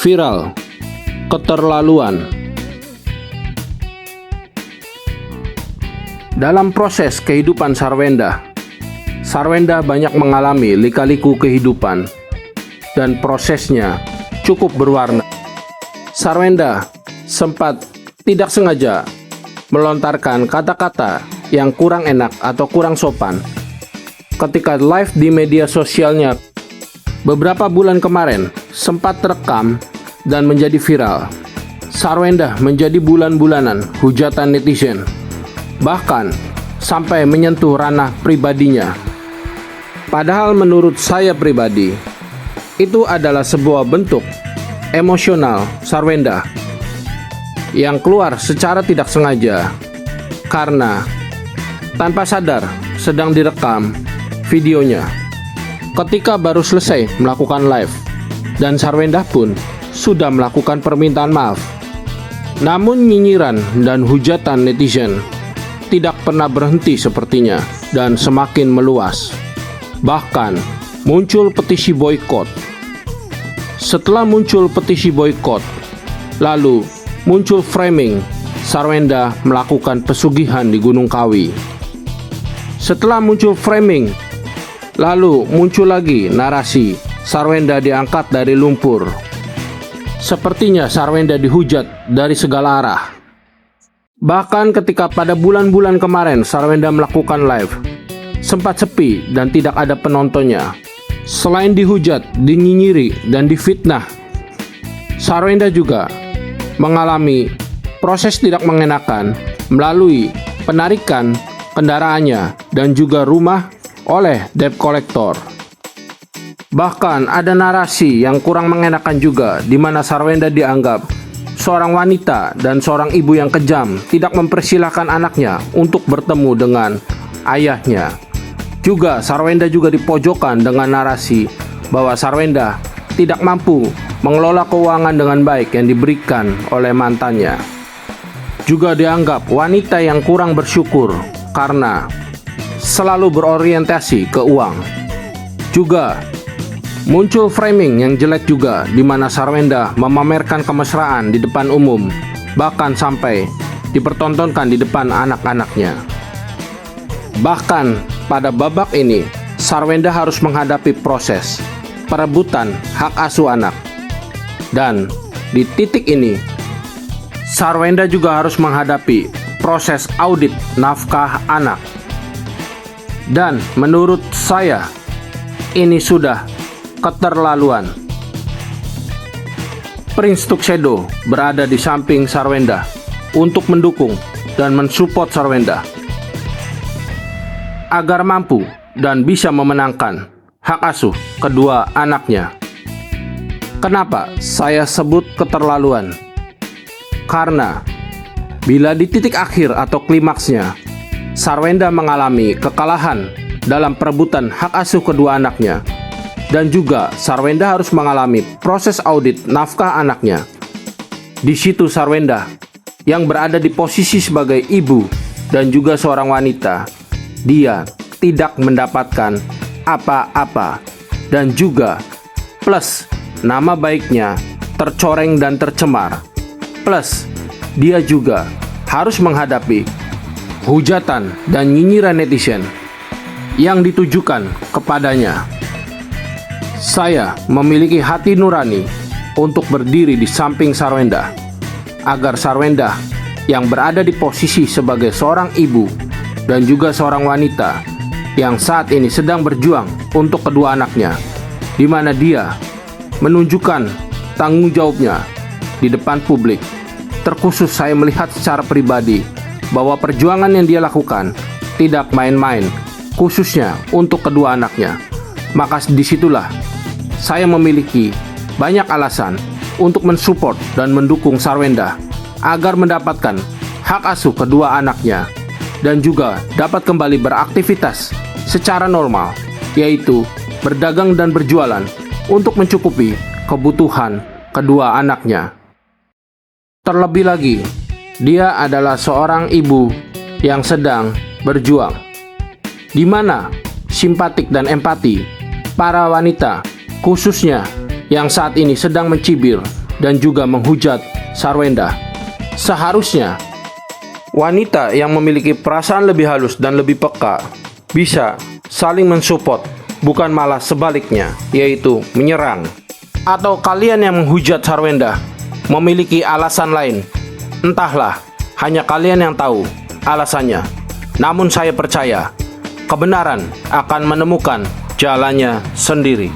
Viral, keterlaluan. Dalam proses kehidupan Sarwenda banyak mengalami lika-liku kehidupan dan prosesnya cukup berwarna. Sarwenda sempat tidak sengaja melontarkan kata-kata yang kurang enak atau kurang sopan ketika live di media sosialnya beberapa bulan kemarin sempat terekam dan menjadi viral. Sarwenda menjadi bulan-bulanan hujatan netizen, bahkan sampai menyentuh ranah pribadinya. Padahal menurut saya pribadi, itu adalah sebuah bentuk emosional Sarwenda yang keluar secara tidak sengaja karena tanpa sadar sedang direkam videonya ketika baru selesai melakukan live, dan Sarwenda pun sudah melakukan permintaan maaf. Namun nyinyiran dan hujatan netizen tidak pernah berhenti sepertinya dan semakin meluas. Bahkan muncul petisi boykot. Setelah muncul petisi boykot, lalu muncul framing Sarwenda melakukan pesugihan di Gunung Kawi. Setelah muncul framing, lalu muncul lagi narasi Sarwenda diangkat dari lumpur. Sepertinya Sarwenda dihujat dari segala arah. Bahkan ketika pada bulan-bulan kemarin Sarwenda melakukan live, sempat sepi dan tidak ada penontonnya. Selain dihujat, dinyinyiri, dan difitnah, Sarwenda juga mengalami proses tidak mengenakan melalui penarikan kendaraannya dan juga rumah oleh debt collector. Bahkan ada narasi yang kurang mengenakan juga, di mana Sarwenda dianggap seorang wanita dan seorang ibu yang kejam, tidak mempersilahkan anaknya untuk bertemu dengan ayahnya. Juga Sarwenda juga dipojokkan dengan narasi bahwa Sarwenda tidak mampu mengelola keuangan dengan baik yang diberikan oleh mantannya. Juga dianggap wanita yang kurang bersyukur karena selalu berorientasi ke uang. Juga muncul framing yang jelek juga, di mana Sarwenda memamerkan kemesraan di depan umum, bahkan sampai dipertontonkan di depan anak-anaknya. Bahkan pada babak ini Sarwenda harus menghadapi proses perebutan hak asuh anak. Dan di titik ini Sarwenda juga harus menghadapi proses audit nafkah anak. Dan menurut saya ini sudah keterlaluan. Prince Tuxedo berada di samping Sarwenda untuk mendukung dan mensupport Sarwenda agar mampu dan bisa memenangkan hak asuh kedua anaknya. Kenapa saya sebut keterlaluan? Karena bila di titik akhir atau klimaksnya Sarwenda mengalami kekalahan dalam perebutan hak asuh kedua anaknya, dan juga Sarwenda harus mengalami proses audit nafkah anaknya. Di situ Sarwenda yang berada di posisi sebagai ibu dan juga seorang wanita, dia tidak mendapatkan apa-apa, dan juga plus nama baiknya tercoreng dan tercemar, plus dia juga harus menghadapi hujatan dan nyinyiran netizen yang ditujukan kepadanya. Saya memiliki hati nurani untuk berdiri di samping Sarwenda, agar Sarwenda yang berada di posisi sebagai seorang ibu dan juga seorang wanita yang saat ini sedang berjuang untuk kedua anaknya, di mana dia menunjukkan tanggung jawabnya di depan publik. Terkhusus saya melihat secara pribadi bahwa perjuangan yang dia lakukan tidak main-main, khususnya untuk kedua anaknya. Maka disitulah saya memiliki banyak alasan untuk mensupport dan mendukung Sarwenda agar mendapatkan hak asuh kedua anaknya dan juga dapat kembali beraktivitas secara normal, yaitu berdagang dan berjualan untuk mencukupi kebutuhan kedua anaknya. Terlebih lagi, dia adalah seorang ibu yang sedang berjuang, di mana simpatik dan empati para wanita, khususnya yang saat ini sedang mencibir dan juga menghujat Sarwenda. Seharusnya wanita yang memiliki perasaan lebih halus dan lebih peka bisa saling mensupport, bukan malah sebaliknya, yaitu menyerang. Atau kalian yang menghujat Sarwenda memiliki alasan lain? Entahlah, hanya kalian yang tahu alasannya. Namun saya percaya kebenaran akan menemukan jalannya sendiri.